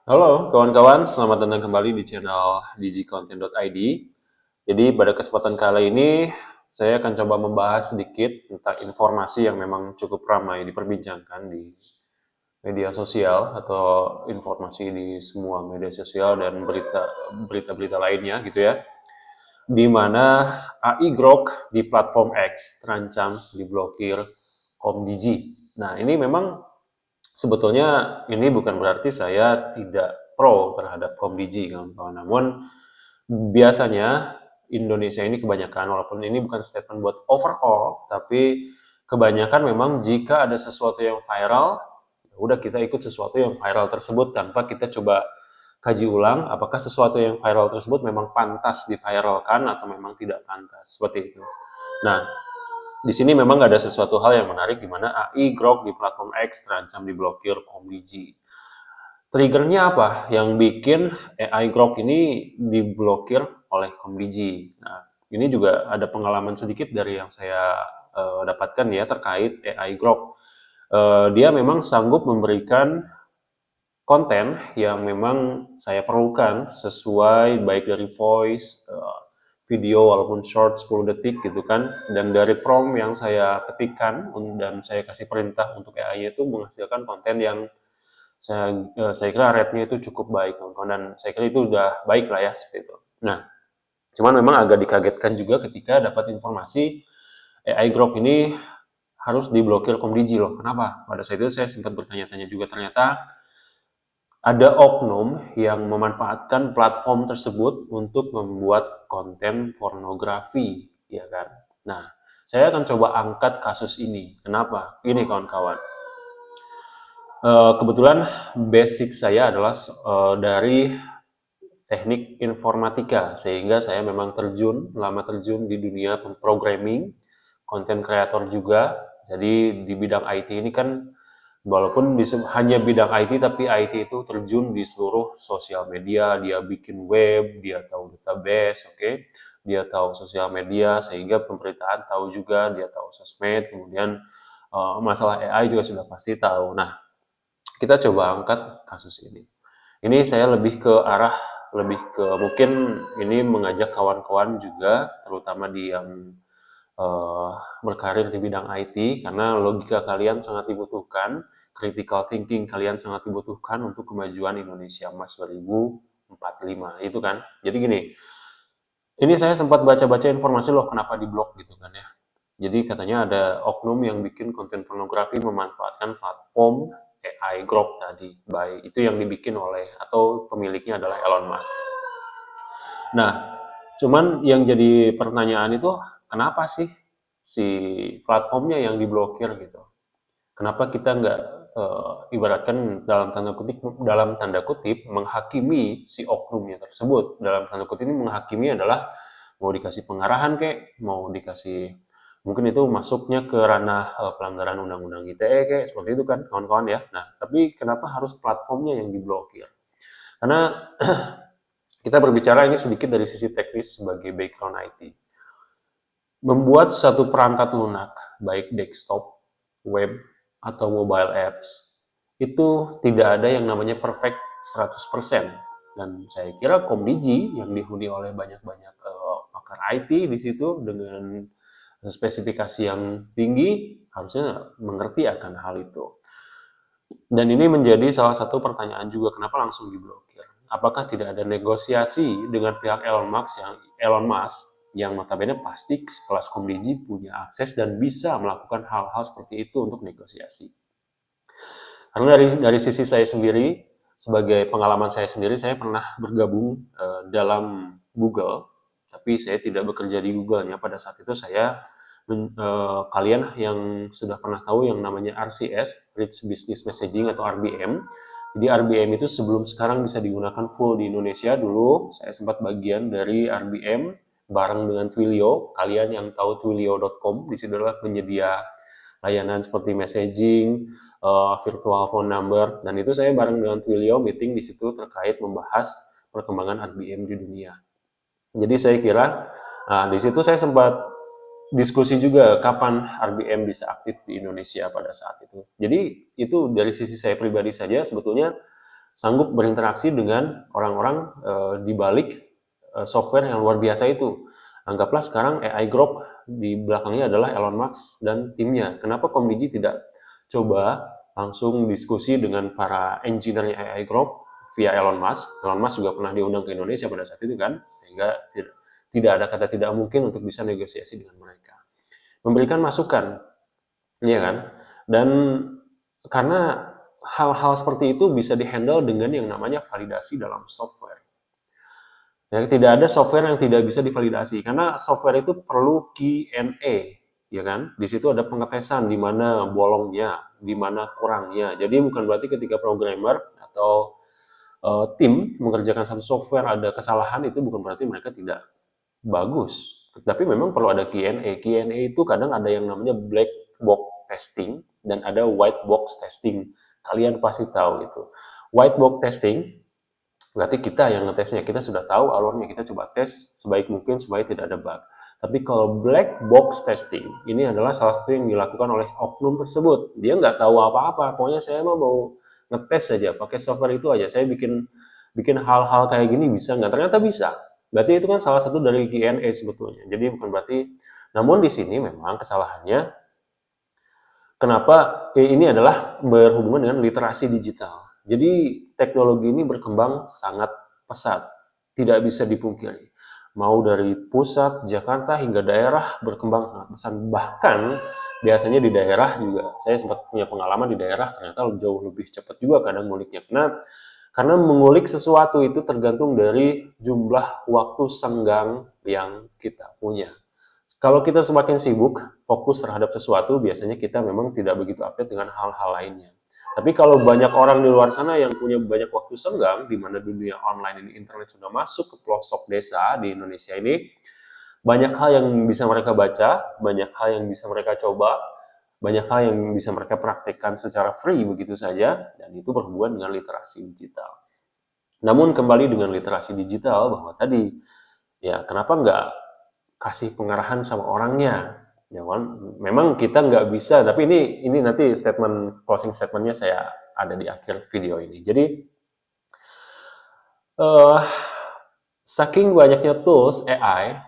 Halo kawan-kawan, selamat datang kembali di channel digicontent.id. Jadi pada kesempatan kali ini saya akan coba membahas sedikit tentang informasi yang memang cukup ramai diperbincangkan di media sosial atau informasi di semua media sosial dan berita-berita lainnya gitu ya. Di mana AI Grok di platform X terancam diblokir Komdigi. Nah, ini memang sebetulnya ini bukan berarti saya tidak pro terhadap Komdigi, kawan-kawan. Namun biasanya Indonesia ini kebanyakan, walaupun ini bukan statement buat overall, tapi kebanyakan memang jika ada sesuatu yang viral, ya udah kita ikut sesuatu yang viral tersebut tanpa kita coba kaji ulang apakah sesuatu yang viral tersebut memang pantas diviralkan atau memang tidak pantas, seperti itu. Nah, di sini memang nggak ada sesuatu hal yang menarik di mana AI Grok di platform X terancam diblokir Komdigi. Triggernya apa yang bikin AI Grok ini diblokir oleh Komdigi? Nah, ini juga ada pengalaman sedikit dari yang saya dapatkan ya terkait AI Grok. Dia memang sanggup memberikan konten yang memang saya perlukan sesuai baik dari voice, video walaupun short 10 detik gitu kan, dan dari prompt yang saya ketikkan dan saya kasih perintah untuk AI itu menghasilkan konten yang saya kira rate-nya itu cukup baik kawan-kawan, dan saya kira itu udah baik lah ya seperti itu. Nah, cuman memang agak dikagetkan juga ketika dapat informasi AI Grok ini harus diblokir Komdigi loh. Kenapa? Pada saat itu saya sempat bertanya-tanya juga, ternyata ada oknum yang memanfaatkan platform tersebut untuk membuat konten pornografi, ya kan? Nah, saya akan coba angkat kasus ini. Kenapa? Ini kawan-kawan. Kebetulan basic saya adalah dari teknik informatika, sehingga saya memang lama terjun di dunia programming, konten kreator juga. Jadi di bidang IT ini kan walaupun hanya bidang IT, tapi IT itu terjun di seluruh sosial media, dia bikin web, dia tahu database, oke, dia tahu sosial media, sehingga pemberitaan tahu juga, dia tahu sosmed, kemudian masalah AI juga sudah pasti tahu. Nah, kita coba angkat kasus ini. Ini saya lebih ke arah, lebih ke mungkin ini mengajak kawan-kawan juga, terutama di yang uh, berkarir di bidang IT, karena logika kalian sangat dibutuhkan, critical thinking kalian sangat dibutuhkan untuk kemajuan Indonesia Emas 2045 itu kan. Jadi gini, ini saya sempat baca-baca informasi loh kenapa di blog gitu kan ya. Jadi katanya ada oknum yang bikin konten pornografi memanfaatkan platform AI Grok tadi. Baik, itu yang dibikin oleh atau pemiliknya adalah Elon Musk. Nah, cuman yang jadi pertanyaan itu kenapa sih si platformnya yang diblokir gitu? Kenapa kita nggak ibaratkan dalam tanda kutip menghakimi si oknumnya tersebut? Dalam tanda kutip ini menghakimi adalah mau dikasih pengarahan kek, mau dikasih mungkin itu masuknya ke ranah pelanggaran undang-undang ITE kayak seperti itu kan kawan-kawan ya. Nah, tapi kenapa harus platformnya yang diblokir? Karena kita berbicara ini sedikit dari sisi teknis sebagai background IT. Membuat satu perangkat lunak, baik desktop, web, atau mobile apps, itu tidak ada yang namanya perfect 100%. Dan saya kira Komdigi yang dihuni oleh banyak-banyak pakar IT di situ dengan spesifikasi yang tinggi harusnya mengerti akan hal itu. Dan ini menjadi salah satu pertanyaan juga kenapa langsung diblokir. Apakah tidak ada negosiasi dengan pihak Elon Musk yang notabene pasti sekelas Komdigi punya akses dan bisa melakukan hal-hal seperti itu untuk negosiasi. Karena dari sisi saya sendiri, sebagai pengalaman saya sendiri, saya pernah bergabung dalam Google, tapi saya tidak bekerja di Google-nya. Pada saat itu saya kalian yang sudah pernah tahu yang namanya RCS, Rich Business Messaging atau RBM. Jadi RBM itu sebelum sekarang bisa digunakan full di Indonesia, dulu saya sempat bagian dari RBM bareng dengan Twilio. Kalian yang tahu twilio.com, di situ adalah penyedia layanan seperti messaging, virtual phone number, dan itu saya bareng dengan Twilio meeting di situ terkait membahas perkembangan RBM di dunia. Jadi saya kira di situ saya sempat diskusi juga kapan RBM bisa aktif di Indonesia pada saat itu. Jadi itu dari sisi saya pribadi saja sebetulnya sanggup berinteraksi dengan orang-orang di balik software yang luar biasa itu. Anggaplah sekarang AI Group di belakangnya adalah Elon Musk dan timnya. Kenapa Komdigi tidak coba langsung diskusi dengan para engineer AI Group via Elon Musk? Elon Musk juga pernah diundang ke Indonesia pada saat itu kan, sehingga tidak ada kata tidak mungkin untuk bisa negosiasi dengan mereka. Memberikan masukan, iya kan? Dan karena hal-hal seperti itu bisa dihandle dengan yang namanya validasi dalam software. Ya, tidak ada software yang tidak bisa divalidasi karena software itu perlu Q&A, ya kan? Di situ ada pengetesan di mana bolongnya, di mana kurangnya. Jadi bukan berarti ketika programmer atau tim mengerjakan satu software ada kesalahan itu bukan berarti mereka tidak bagus. Tapi memang perlu ada Q&A. Q&A itu kadang ada yang namanya black box testing dan ada white box testing. Kalian pasti tahu itu. White box testing berarti kita yang ngetesnya, kita sudah tahu alurnya, kita coba tes sebaik mungkin supaya tidak ada bug. Tapi kalau black box testing, ini adalah salah satu yang dilakukan oleh oknum tersebut. Dia nggak tahu apa-apa, pokoknya saya mau ngetes saja, pakai software itu aja. Saya bikin bikin hal-hal kayak gini bisa nggak? Ternyata bisa. Berarti itu kan salah satu dari Q&A sebetulnya. Jadi bukan berarti, namun di sini memang kesalahannya, kenapa ini adalah berhubungan dengan literasi digital. Jadi teknologi ini berkembang sangat pesat, tidak bisa dipungkiri. Mau dari pusat, Jakarta hingga daerah berkembang sangat pesat. Bahkan biasanya di daerah juga, saya sempat punya pengalaman di daerah ternyata jauh lebih cepat juga kadang nguliknya. Karena mengulik sesuatu itu tergantung dari jumlah waktu senggang yang kita punya. Kalau kita semakin sibuk, fokus terhadap sesuatu, biasanya kita memang tidak begitu update dengan hal-hal lainnya. Tapi kalau banyak orang di luar sana yang punya banyak waktu senggang, di mana dunia online ini, internet sudah masuk ke pelosok desa di Indonesia ini, banyak hal yang bisa mereka baca, banyak hal yang bisa mereka coba, banyak hal yang bisa mereka praktekkan secara free begitu saja, dan itu berhubungan dengan literasi digital. Namun kembali dengan literasi digital, bahwa tadi, ya kenapa nggak kasih pengarahan sama orangnya. Ya kan? Memang kita nggak bisa, tapi ini nanti closing statementnya saya ada di akhir video ini. Jadi uh, saking banyaknya tools AI,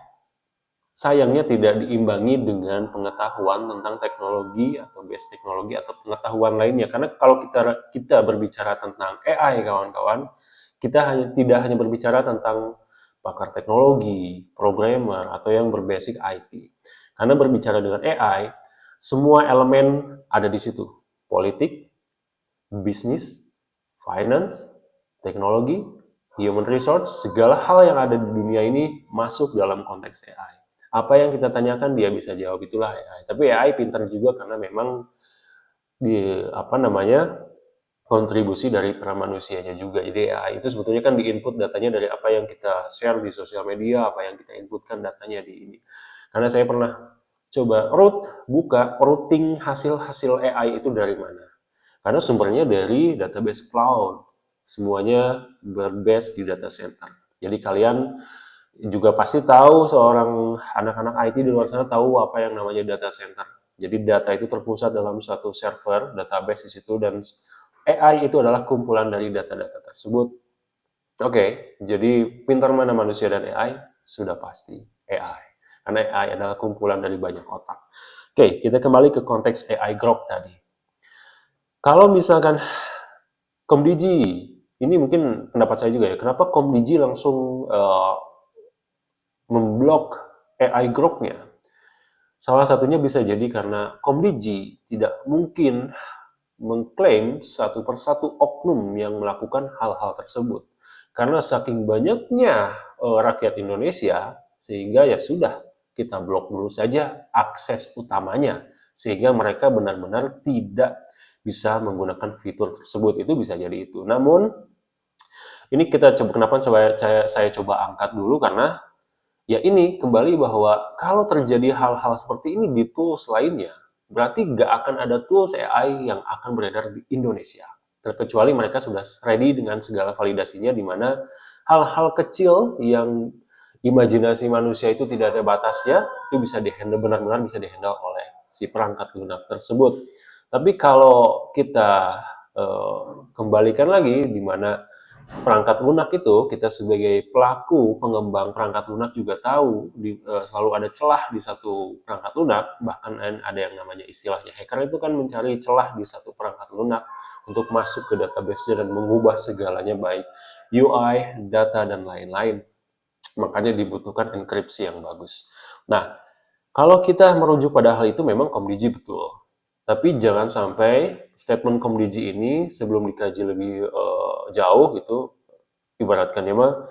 sayangnya tidak diimbangi dengan pengetahuan tentang teknologi atau base teknologi atau pengetahuan lainnya. Karena kalau kita berbicara tentang AI, kawan-kawan, kita tidak hanya berbicara tentang pakar teknologi, programmer, atau yang berbasis IT. Karena berbicara dengan AI, semua elemen ada di situ. Politik, bisnis, finance, teknologi, human resource, segala hal yang ada di dunia ini masuk dalam konteks AI. Apa yang kita tanyakan dia bisa jawab, itulah AI. Tapi AI pintar juga karena memang kontribusi dari peran manusianya juga. Jadi AI itu sebetulnya kan diinput datanya dari apa yang kita share di sosial media, apa yang kita inputkan datanya di ini. Karena saya pernah coba buka routing hasil-hasil AI itu dari mana. Karena sumbernya dari database cloud. Semuanya berbase di data center. Jadi kalian juga pasti tahu, seorang anak-anak IT di luar sana tahu apa yang namanya data center. Jadi data itu terpusat dalam suatu server, database di situ, dan AI itu adalah kumpulan dari data-data tersebut. Oke, jadi pintar mana manusia dan AI? Sudah pasti AI. Karena AI adalah kumpulan dari banyak otak. Oke, kita kembali ke konteks AI Grok tadi. Kalau misalkan Komdigi, ini mungkin pendapat saya juga ya, kenapa Komdigi langsung memblok AI Grok-nya? Salah satunya bisa jadi karena Komdigi tidak mungkin mengklaim satu persatu oknum yang melakukan hal-hal tersebut. Karena saking banyaknya rakyat Indonesia, sehingga ya sudah, kita blok dulu saja akses utamanya. Sehingga mereka benar-benar tidak bisa menggunakan fitur tersebut. Itu bisa jadi itu. Namun, ini kita coba, kenapa saya coba angkat dulu, karena ya ini kembali bahwa kalau terjadi hal-hal seperti ini di tools lainnya, berarti nggak akan ada tools AI yang akan beredar di Indonesia. Terkecuali mereka sudah ready dengan segala validasinya, di mana hal-hal kecil yang imajinasi manusia itu tidak ada batasnya, itu bisa dihandle, benar-benar bisa dihandle oleh si perangkat lunak tersebut. Tapi kalau kita kembalikan lagi di mana perangkat lunak itu kita sebagai pelaku pengembang perangkat lunak juga tahu selalu ada celah di satu perangkat lunak, bahkan ada yang namanya istilahnya hacker itu kan mencari celah di satu perangkat lunak untuk masuk ke database-nya dan mengubah segalanya baik UI, data dan lain-lain. Makanya dibutuhkan enkripsi yang bagus. Nah, kalau kita merujuk pada hal itu memang Komdigi betul. Tapi jangan sampai statement Komdigi ini sebelum dikaji lebih jauh gitu, ibaratkan ya mah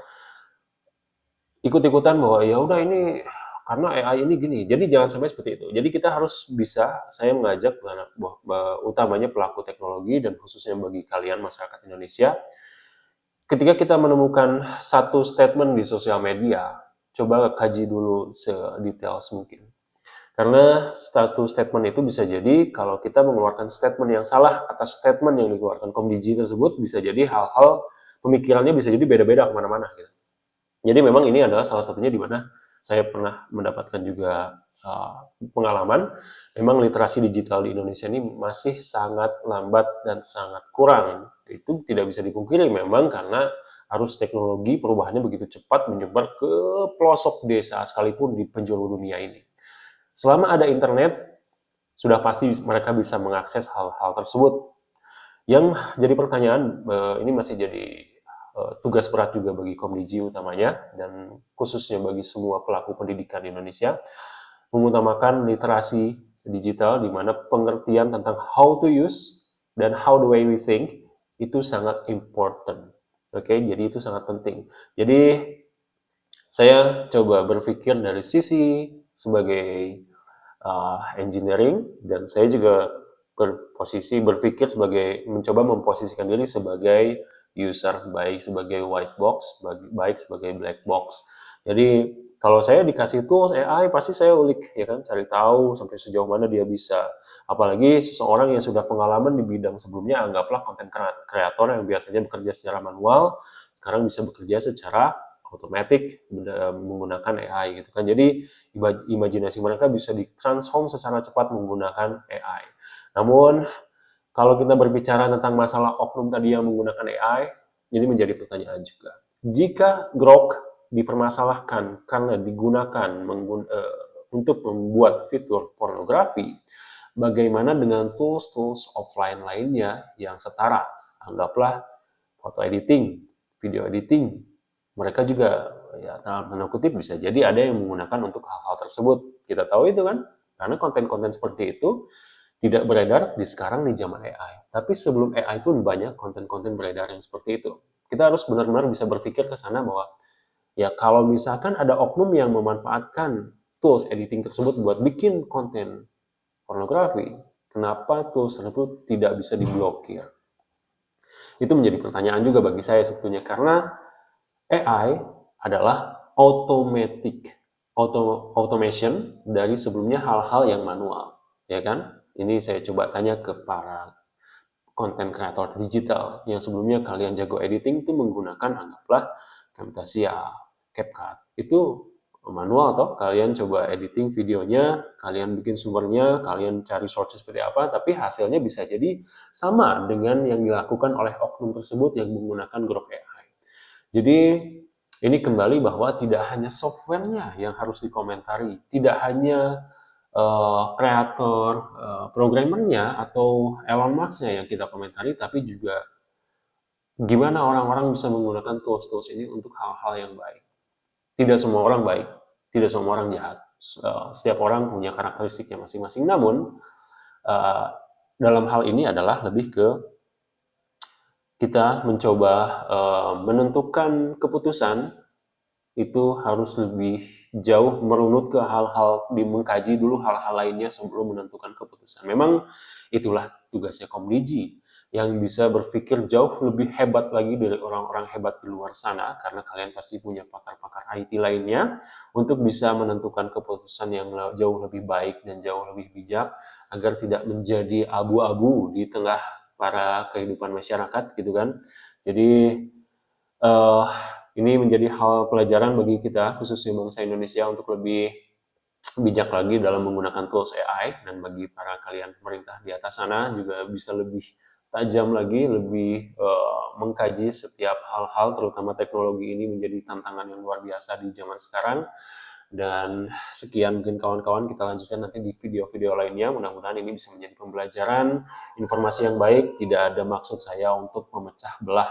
ikut-ikutan bahwa ya udah ini karena AI ini gini. Jadi jangan sampai seperti itu. Jadi kita harus bisa, saya mengajak utamanya pelaku teknologi dan khususnya bagi kalian masyarakat Indonesia, ketika kita menemukan satu statement di sosial media, coba kaji dulu sedetail mungkin. Karena satu statement itu bisa jadi kalau kita mengeluarkan statement yang salah atas statement yang dikeluarkan Komdigi tersebut, bisa jadi hal-hal pemikirannya bisa jadi beda-beda kemana-mana gitu. Jadi memang ini adalah salah satunya di mana saya pernah mendapatkan juga pengalaman, memang literasi digital di Indonesia ini masih sangat lambat dan sangat kurang. Itu tidak bisa dipungkiri memang karena arus teknologi perubahannya begitu cepat menyebar ke pelosok desa sekalipun di penjuru dunia ini. Selama ada internet, sudah pasti mereka bisa mengakses hal-hal tersebut. Yang jadi pertanyaan, ini masih jadi tugas berat juga bagi Komdigi utamanya, dan khususnya bagi semua pelaku pendidikan di Indonesia, mengutamakan literasi digital di mana pengertian tentang how to use dan how the way we think itu sangat important. Oke, jadi itu sangat penting. Jadi saya coba berpikir dari sisi sebagai engineering, dan saya juga berpikir sebagai mencoba memposisikan diri sebagai user, baik sebagai white box, baik sebagai black box. Jadi kalau saya dikasih tools AI pasti saya ulik ya kan, cari tahu sampai sejauh mana dia bisa. Apalagi seseorang yang sudah pengalaman di bidang sebelumnya, anggaplah konten kreator yang biasanya bekerja secara manual, sekarang bisa bekerja secara otomatis menggunakan AI gitu kan. Jadi imajinasi mereka bisa ditransform secara cepat menggunakan AI. Namun kalau kita berbicara tentang masalah oknum tadi yang menggunakan AI, ini menjadi pertanyaan juga. Jika Grok dipermasalahkan karena digunakan untuk membuat fitur pornografi, bagaimana dengan tools-tools offline lainnya yang setara? Anggaplah foto editing, video editing. Mereka juga ya dalam tanda kutip bisa jadi ada yang menggunakan untuk hal-hal tersebut. Kita tahu itu kan, karena konten-konten seperti itu tidak beredar di sekarang di zaman AI. Tapi sebelum AI pun banyak konten-konten beredar yang seperti itu. Kita harus benar-benar bisa berpikir ke sana bahwa ya kalau misalkan ada oknum yang memanfaatkan tools editing tersebut buat bikin konten pornografi, kenapa tools tersebut tidak bisa diblokir? Itu menjadi pertanyaan juga bagi saya sebetulnya, karena AI adalah automation dari sebelumnya hal-hal yang manual, ya kan? Ini saya coba tanya ke para konten kreator digital yang sebelumnya kalian jago editing itu menggunakan anggaplah Camtasia, CapCut. Itu manual atau kalian coba editing videonya, kalian bikin sumbernya, kalian cari source seperti apa, tapi hasilnya bisa jadi sama dengan yang dilakukan oleh oknum tersebut yang menggunakan Grok AI. Jadi ini kembali bahwa tidak hanya softwarenya yang harus dikomentari, tidak hanya kreator, programmernya atau Elon Musk-nya yang kita komentari, tapi juga gimana orang-orang bisa menggunakan tools-tools ini untuk hal-hal yang baik. Tidak semua orang baik, tidak semua orang jahat. Setiap orang punya karakteristiknya masing-masing. Namun dalam hal ini adalah lebih ke kita mencoba menentukan keputusan itu harus lebih jauh merunut ke hal-hal, mengkaji dulu hal-hal lainnya sebelum menentukan keputusan. Memang itulah tugasnya Komdigi, yang bisa berpikir jauh lebih hebat lagi dari orang-orang hebat di luar sana, karena kalian pasti punya pakar-pakar IT lainnya, untuk bisa menentukan keputusan yang jauh lebih baik dan jauh lebih bijak, agar tidak menjadi abu-abu di tengah para kehidupan masyarakat gitu kan. Jadi uh, ini menjadi hal pelajaran bagi kita, khususnya bangsa Indonesia, untuk lebih bijak lagi dalam menggunakan tools AI, dan bagi para kalian pemerintah di atas sana juga bisa lebih tajam lagi, lebih mengkaji setiap hal-hal, terutama teknologi ini menjadi tantangan yang luar biasa di zaman sekarang. Dan sekian mungkin kawan-kawan, kita lanjutkan nanti di video-video lainnya. Mudah-mudahan ini bisa menjadi pembelajaran, informasi yang baik. Tidak ada maksud saya untuk memecah belah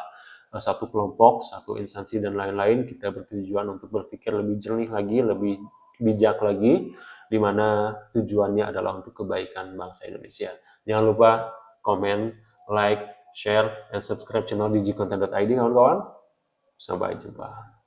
satu kelompok, satu instansi, dan lain-lain. Kita bertujuan untuk berpikir lebih jernih lagi, lebih bijak lagi, di mana tujuannya adalah untuk kebaikan bangsa Indonesia. Jangan lupa komen, like, share, dan subscribe channel digicontent.id, kawan-kawan. Sampai jumpa.